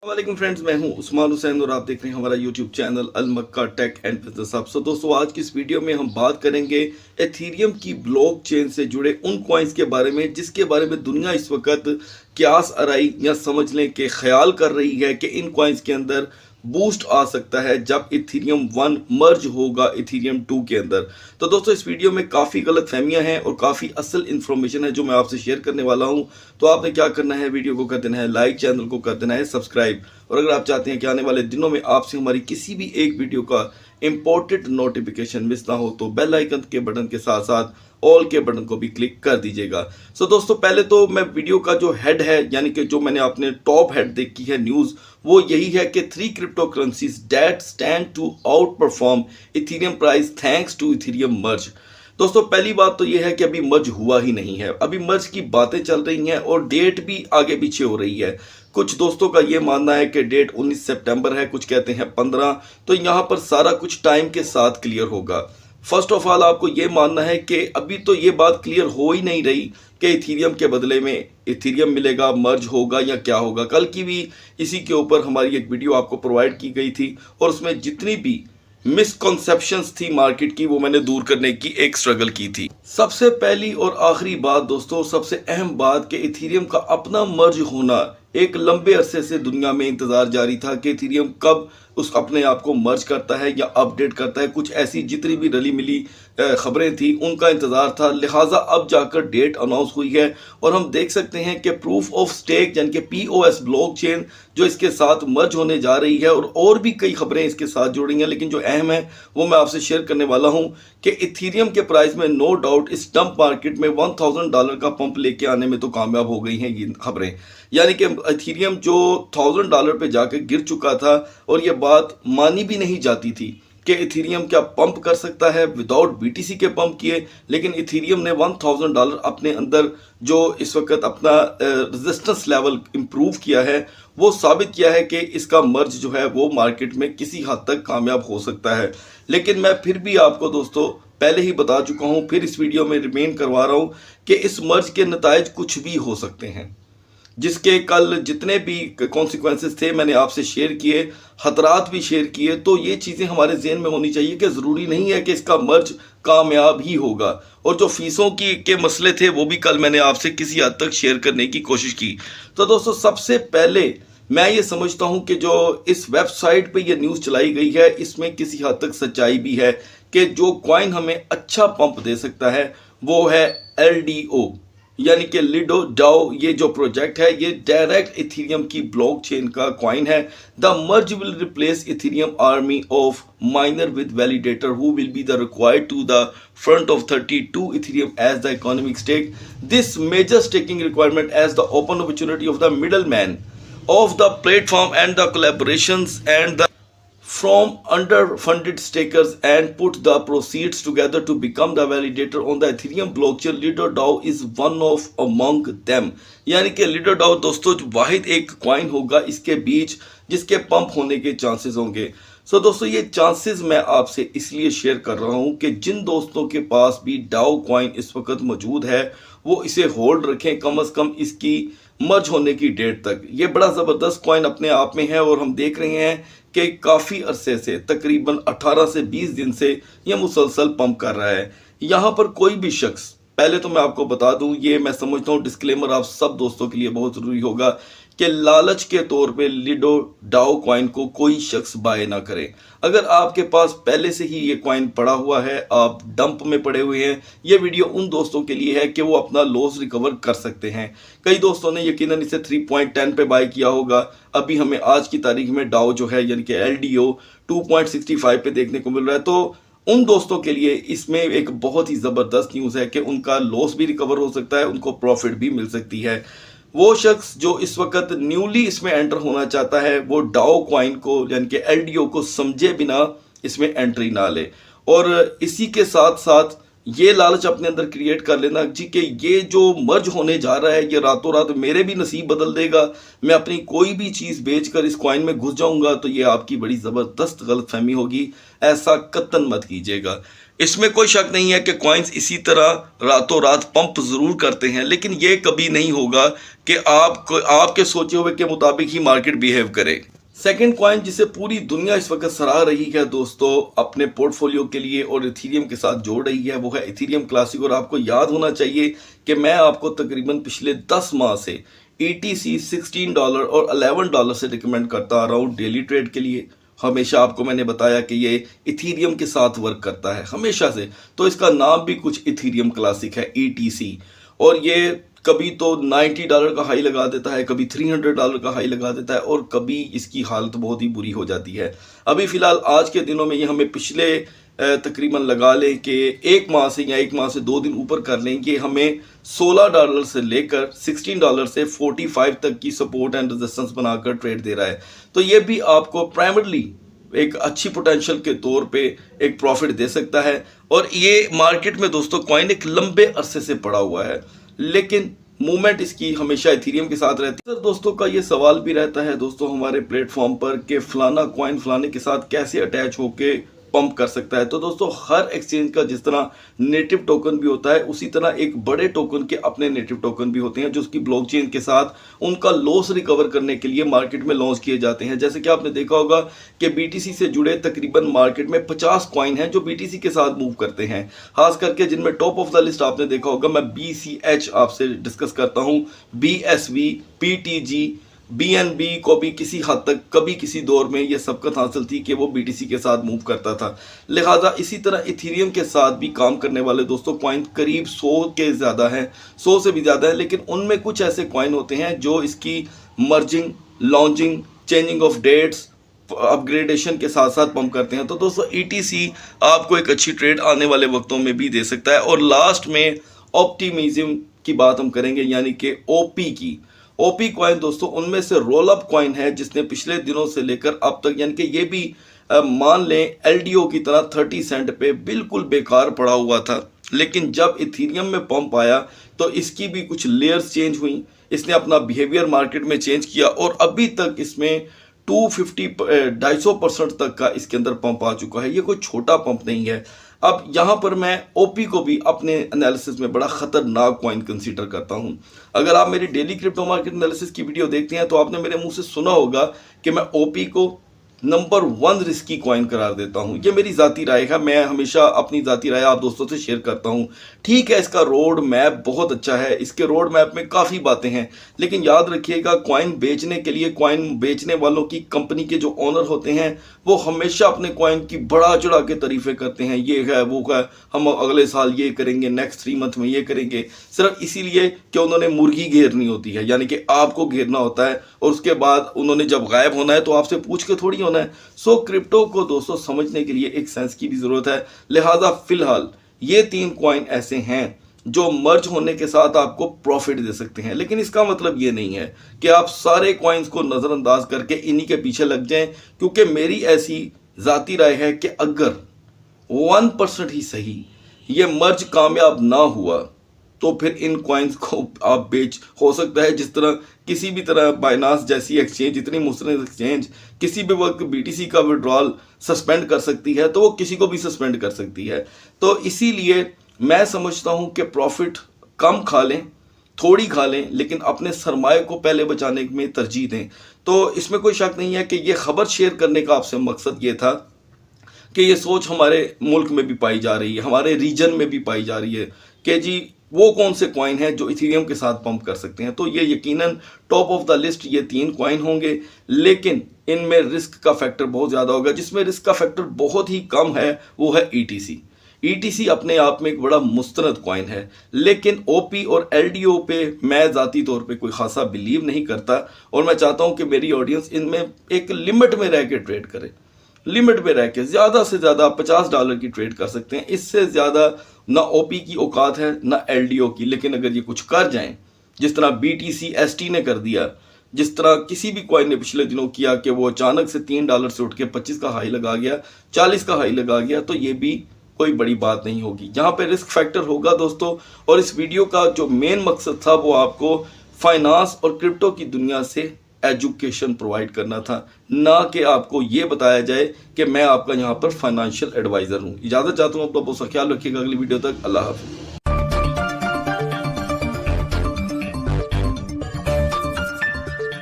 वालेकुम फ्रेंड्स, मैं हूं उस्मान हुसैन और आप देख रहे हैं हमारा YouTube channel Al Makka tech and business hub. So दोस्तों, आज की इस वीडियो में हम बात करेंगे एथीरियम की ब्लॉकचेन से जुड़े उन कॉइन्स के बारे में जिसके बारे में दुनिया इस वक्त क्यास आराई या समझ लें कि ख्याल कर रही है कि इन कॉइन्स के अंदर बूस्ट आ सकता है जब इथीरियम 1 मर्ज होगा इथीरियम 2 के अंदर। तो दोस्तों, इस वीडियो में काफ़ी गलत फहमियाँ हैं और काफ़ी असल इन्फॉर्मेशन है जो मैं आपसे शेयर करने वाला हूं। तो आपने क्या करना है, वीडियो को कर देना है लाइक, चैनल को कर देना है सब्सक्राइब, और अगर आप चाहते हैं कि आने वाले दिनों में आपसे हमारी किसी भी एक वीडियो का इंपॉर्टेंट नोटिफिकेशन मिस ना हो तो बेल आइकन के बटन के साथ साथ ऑल के बटन को भी क्लिक कर दीजिएगा। सो दोस्तों, पहले तो मैं वीडियो का जो हेड है, यानी कि जो मैंने आपने टॉप हेड देखी है न्यूज़, वो यही है कि 3 crypto currencies that stand to outperform Ethereum price thanks to Ethereum merge. दोस्तों, पहली बात तो यह है कि अभी मर्ज हुआ ही नहीं है, अभी मर्ज की बातें चल रही हैं और डेट भी आगे पीछे हो रही है। कुछ दोस्तों का ये मानना है कि डेट 19 सितंबर है, कुछ कहते हैं 15। तो यहाँ पर सारा कुछ टाइम के साथ क्लियर होगा। फर्स्ट ऑफ ऑल, आपको ये मानना है कि अभी तो ये बात क्लियर हो ही नहीं रही कि इथीरियम के बदले में इथीरियम मिलेगा, मर्ज होगा या क्या होगा। कल की भी इसी के ऊपर हमारी एक वीडियो आपको प्रोवाइड की गई थी और उसमें जितनी भी मिसकॉन्सेप्शंस थी मार्केट की, वो मैंने दूर करने की एक स्ट्रगल की थी। सबसे पहली और आखिरी बात दोस्तों, सबसे अहम बात कि इथीरियम का अपना मर्ज होना एक लंबे अरसे से दुनिया में इंतजार जारी था कि इथीरियम कब उस अपने आप को मर्ज करता है या अपडेट करता है। कुछ ऐसी जितनी भी रली मिली खबरें थी उनका इंतजार था, लिहाजा अब जाकर डेट अनाउंस हुई है। और हम देख सकते हैं कि प्रूफ ऑफ स्टेक यानी कि POS ब्लॉकचेन जो इसके साथ मर्ज होने जा रही है, और भी कई खबरें इसके साथ जुड़ी हैं, लेकिन जो अहम है वो मैं आपसे शेयर करने वाला हूं कि इथीरियम के प्राइस में नो डाउट इस डंप मार्केट में $1000 का पंप लेके आने में तो कामयाब हो गई हैं ये खबरें। यानी कि इथीरियम जो $1000 पे जाकर गिर चुका था और ये बात मानी भी नहीं जाती थी कि इथीरियम क्या पंप कर सकता है विदाउट BTC के पंप किए, लेकिन इथीरियम ने $1000 अपने अंदर जो इस वक्त अपना रेजिस्टेंस लेवल इंप्रूव किया है, वो साबित किया है कि इसका मर्ज जो है वो मार्केट में किसी हद तक कामयाब हो सकता है। लेकिन मैं फिर भी आपको दोस्तों पहले ही बता चुका हूं, फिर इस वीडियो में रिमेन करवा रहा हूं कि इस मर्ज के नतायज कुछ भी हो सकते हैं, जिसके कल जितने भी कॉन्सिक्वेंसेस थे मैंने आपसे शेयर किए, खतरात भी शेयर किए। तो ये चीज़ें हमारे जहन में होनी चाहिए कि ज़रूरी नहीं है कि इसका मर्ज कामयाब ही होगा। और जो फीसों की के मसले थे वो भी कल मैंने आपसे किसी हद तक शेयर करने की कोशिश की। तो दोस्तों, सबसे पहले मैं ये समझता हूँ कि जो इस वेबसाइट पे ये न्यूज़ चलाई गई है इसमें किसी हद तक सच्चाई भी है कि जो कॉइन हमें अच्छा पंप दे सकता है वो है LDO, यानी कि लिडो डाओ। ये जो प्रोजेक्ट है ये डायरेक्ट इथीरियम की ब्लॉकचेन का कॉइन है। The merge will replace Ethereum army of miner with validator who will be the required to the front of 32 Ethereum as the economic stake. This major staking requirement as the open opportunity of the middleman of the platform and the collaborations and the from underfunded stakers and put the proceeds together to become the validator on the Ethereum blockchain. Lido DAO is one of among them. यानी कि Lido DAO दोस्तों वाहिद एक coin होगा इसके बीच जिसके pump होने के chances होंगे। सो दोस्तों, ये चांसेस मैं आपसे इसलिए शेयर कर रहा हूं कि जिन दोस्तों के पास भी डाओ कॉइन इस वक्त मौजूद है वो इसे होल्ड रखें कम से कम इसकी मर्ज होने की डेट तक। ये बड़ा ज़बरदस्त कॉइन अपने आप में है और हम देख रहे हैं कि काफ़ी अरसे से तकरीबन 18 से 20 दिन से ये मुसलसल पंप कर रहा है। यहाँ पर कोई भी शख्स, पहले तो मैं आपको बता दूं, ये मैं समझता हूँ डिस्क्लेमर आप सब दोस्तों के लिए बहुत ज़रूरी होगा कि लालच के तौर पे लिडो डाओ कॉइन को कोई शख्स बाय ना करे। अगर आपके पास पहले से ही ये कॉइन पड़ा हुआ है, आप डंप में पड़े हुए हैं, ये वीडियो उन दोस्तों के लिए है कि वो अपना लॉस रिकवर कर सकते हैं। कई दोस्तों ने यकीनन इसे 3.10 पे बाय किया होगा। अभी हमें आज की तारीख में डाओ जो है यानी कि LDO 2.65 पे देखने को मिल रहा है। तो उन दोस्तों के लिए इसमें एक बहुत ही ज़बरदस्त न्यूज़ है कि उनका लॉस भी रिकवर हो सकता है, उनको प्रॉफिट भी मिल सकती है। वो शख्स जो इस वक्त न्यूली इसमें एंटर होना चाहता है वो डाओ कॉइन को यानी कि LDO को समझे बिना इसमें एंट्री ना ले, और इसी के साथ साथ ये लालच अपने अंदर क्रिएट कर लेना जी कि ये जो मर्ज होने जा रहा है ये रातों रात मेरे भी नसीब बदल देगा, मैं अपनी कोई भी चीज़ बेचकर इस कॉइन में घुस जाऊंगा। तो ये आपकी बड़ी ज़बरदस्त गलतफहमी होगी, ऐसा कतन मत कीजिएगा। इसमें कोई शक नहीं है कि कॉइन्स इसी तरह रातों रात पंप जरूर करते हैं, लेकिन ये कभी नहीं होगा कि आपके सोचे हुए के मुताबिक ही मार्केट बिहेव करे। सेकंड कॉइन जिसे पूरी दुनिया इस वक्त सराह रही है दोस्तों अपने पोर्टफोलियो के लिए और इथीरियम के साथ जोड़ रही है, वो है इथीरियम क्लासिक। और आपको याद होना चाहिए कि मैं आपको तकरीबन पिछले 10 माह से ETC $16 और $11 से रिकमेंड करता आ रहा हूँ डेली ट्रेड के लिए। हमेशा आपको मैंने बताया कि ये इथीरियम के साथ वर्क करता है हमेशा से, तो इसका नाम भी कुछ इथीरियम क्लासिक है ETC। और ये कभी तो $90 का हाई लगा देता है, कभी $300 का हाई लगा देता है, और कभी इसकी हालत बहुत ही बुरी हो जाती है। अभी फिलहाल आज के दिनों में ये हमें पिछले तकरीबन लगा लें कि 1 माह से या 1 माह से 2 दिन ऊपर कर लें कि हमें $16 से लेकर $16 से 45 तक की सपोर्ट एंड रेजिस्टेंस बनाकर ट्रेड दे रहा है। तो ये भी आपको प्राइमरली एक अच्छी पोटेंशियल के तौर पे एक प्रॉफिट दे सकता है। और ये मार्केट में दोस्तों कॉइन एक लंबे अरसे से पड़ा हुआ है, लेकिन मूवमेंट इसकी हमेशा इथीरियम के साथ रहती है। दोस्तों का ये सवाल भी रहता है दोस्तों हमारे प्लेटफॉर्म पर कि फलाना कॉइन फलाने के साथ कैसे अटैच होके पंप कर सकता है। तो दोस्तों हर एक्सचेंज का जिस तरह नेटिव टोकन भी होता है, उसी तरह एक बड़े टोकन के अपने नेटिव टोकन भी होते हैं जो उसकी ब्लॉकचेन के साथ उनका लॉस रिकवर करने के लिए मार्केट में लॉन्च किए जाते हैं। जैसे कि आपने देखा होगा कि BTC से जुड़े तकरीबन मार्केट में 50 कॉइन हैं जो BTC के साथ मूव करते हैं, खास करके जिनमें टॉप ऑफ द लिस्ट आपने देखा होगा, मैं BCH आपसे डिस्कस करता हूँ, BSV, PTG, BNB को भी किसी हद तक कभी किसी दौर में ये सबकत हासिल थी कि वो BTC के साथ मूव करता था। लिहाजा इसी तरह इथीरियम के साथ भी काम करने वाले दोस्तों कॉइन करीब 100 के ज़्यादा हैं, 100 से भी ज़्यादा है, लेकिन उनमें कुछ ऐसे कॉइन होते हैं जो इसकी merging, launching, changing of dates, upgradation के साथ साथ पंप करते हैं। तो दोस्तों ETC आपको एक अच्छी ट्रेड आने वाले वक्तों में भी दे सकता है। और लास्ट में ऑप्टिमिज्म की बात हम करेंगे, यानी कि OP की। OP कॉइन दोस्तों उनमें से रोल अप कॉइन है जिसने पिछले दिनों से लेकर अब तक, यानी कि ये भी मान लें LDO की तरह 30 सेंट पे बिल्कुल बेकार पड़ा हुआ था, लेकिन जब इथीरियम में पंप आया तो इसकी भी कुछ लेयर्स चेंज हुई, इसने अपना बिहेवियर मार्केट में चेंज किया और अभी तक इसमें 250-250% तक का इसके अंदर पंप आ चुका है। ये कोई छोटा पंप नहीं है। अब यहाँ पर मैं OP को भी अपने एनालिसिस में बड़ा खतरनाक कॉइन कंसीडर करता हूँ। अगर आप मेरी डेली क्रिप्टो मार्केट एनालिसिस की वीडियो देखते हैं तो आपने मेरे मुंह से सुना होगा कि मैं OP को नंबर 1 रिस्की कॉइन करार देता हूं। ये मेरी ज़ाती राय है, मैं हमेशा अपनी ज़ाती राय आप दोस्तों से शेयर करता हूं। ठीक है, इसका रोड मैप बहुत अच्छा है, इसके रोड मैप में काफ़ी बातें हैं, लेकिन याद रखिएगा कॉइन बेचने के लिए कॉइन बेचने वालों की कंपनी के जो ओनर होते हैं वो हमेशा अपने कॉइन की बढ़ा चढ़ा के तारीफ़ें करते हैं। ये है वो है, हम अगले साल ये करेंगे, नेक्स्ट 3 मंथ में ये करेंगे, सिर्फ इसीलिए कि उन्होंने मुर्गी घेरनी होती है, यानी कि आपको घेरना होता है और उसके बाद उन्होंने जब गायब होना है तो आपसे पूछ के थोड़ी होना है। सो क्रिप्टो को दोस्तों समझने के लिए एक सेंस की भी जरूरत है। लिहाजा फिलहाल ये 3 कॉइन ऐसे हैं जो मर्ज होने के साथ आपको प्रॉफिट दे सकते हैं, लेकिन इसका मतलब ये नहीं है कि आप सारे कॉइन्स को नज़रअंदाज करके इन्हीं के पीछे लग जाएं, क्योंकि मेरी ऐसी ज़ाती राय है कि अगर 1% ही सही ये मर्ज कामयाब ना हुआ तो फिर इन कॉइन्स को आप बेच, हो सकता है जिस तरह किसी भी तरह बाइनांस जैसी एक्सचेंज, इतनी मुस्तरद एक्सचेंज किसी भी वक्त BTC का विड्रॉल सस्पेंड कर सकती है तो वो किसी को भी सस्पेंड कर सकती है। तो इसीलिए मैं समझता हूं कि प्रॉफिट कम खा लें, थोड़ी खा लें, लेकिन अपने सरमाए को पहले बचाने में तरजीह दें। तो इसमें कोई शक नहीं है कि ये खबर शेयर करने का आपसे मकसद ये था कि ये सोच हमारे मुल्क में भी पाई जा रही है, हमारे रीजन में भी पाई जा रही है कि जी वो कौन से कॉइन हैं जो इथीरियम के साथ पंप कर सकते हैं। तो ये यकीनन टॉप ऑफ द लिस्ट ये 3 कॉइन होंगे, लेकिन इनमें रिस्क का फैक्टर बहुत ज़्यादा होगा। जिसमें रिस्क का फैक्टर बहुत ही कम है वो है ETC अपने आप में एक बड़ा मुस्तनद कॉइन है, लेकिन OP और LDO पे मैं ज़ाती तौर पे कोई खासा बिलीव नहीं करता और मैं चाहता हूँ कि मेरी ऑडियंस इनमें एक लिमिट में रह के ट्रेड करे। लिमिट में रह के ज़्यादा से ज़्यादा $50 की ट्रेड कर सकते हैं, इससे ज़्यादा ना OP की औकात है ना LDO की। लेकिन अगर ये कुछ कर जाएं, जिस तरह BTC ST ने कर दिया, जिस तरह किसी भी कॉइन ने पिछले दिनों किया कि वो अचानक से $3 से उठ के 25 का हाई लगा गया, 40 का हाई लगा गया, तो ये भी कोई बड़ी बात नहीं होगी। यहाँ पे रिस्क फैक्टर होगा दोस्तों। और इस वीडियो का जो मेन मकसद था वो आपको फाइनेंस और क्रिप्टो की दुनिया से एजुकेशन प्रोवाइड करना था, ना कि आपको ये बताया जाए कि मैं आपका यहाँ पर फाइनेंशियल एडवाइज़र हूँ। इजाज़त चाहता हूँ, अपना बहुत सा ख्याल रखिएगा। अगली वीडियो तक अल्लाह हाफ़िज़।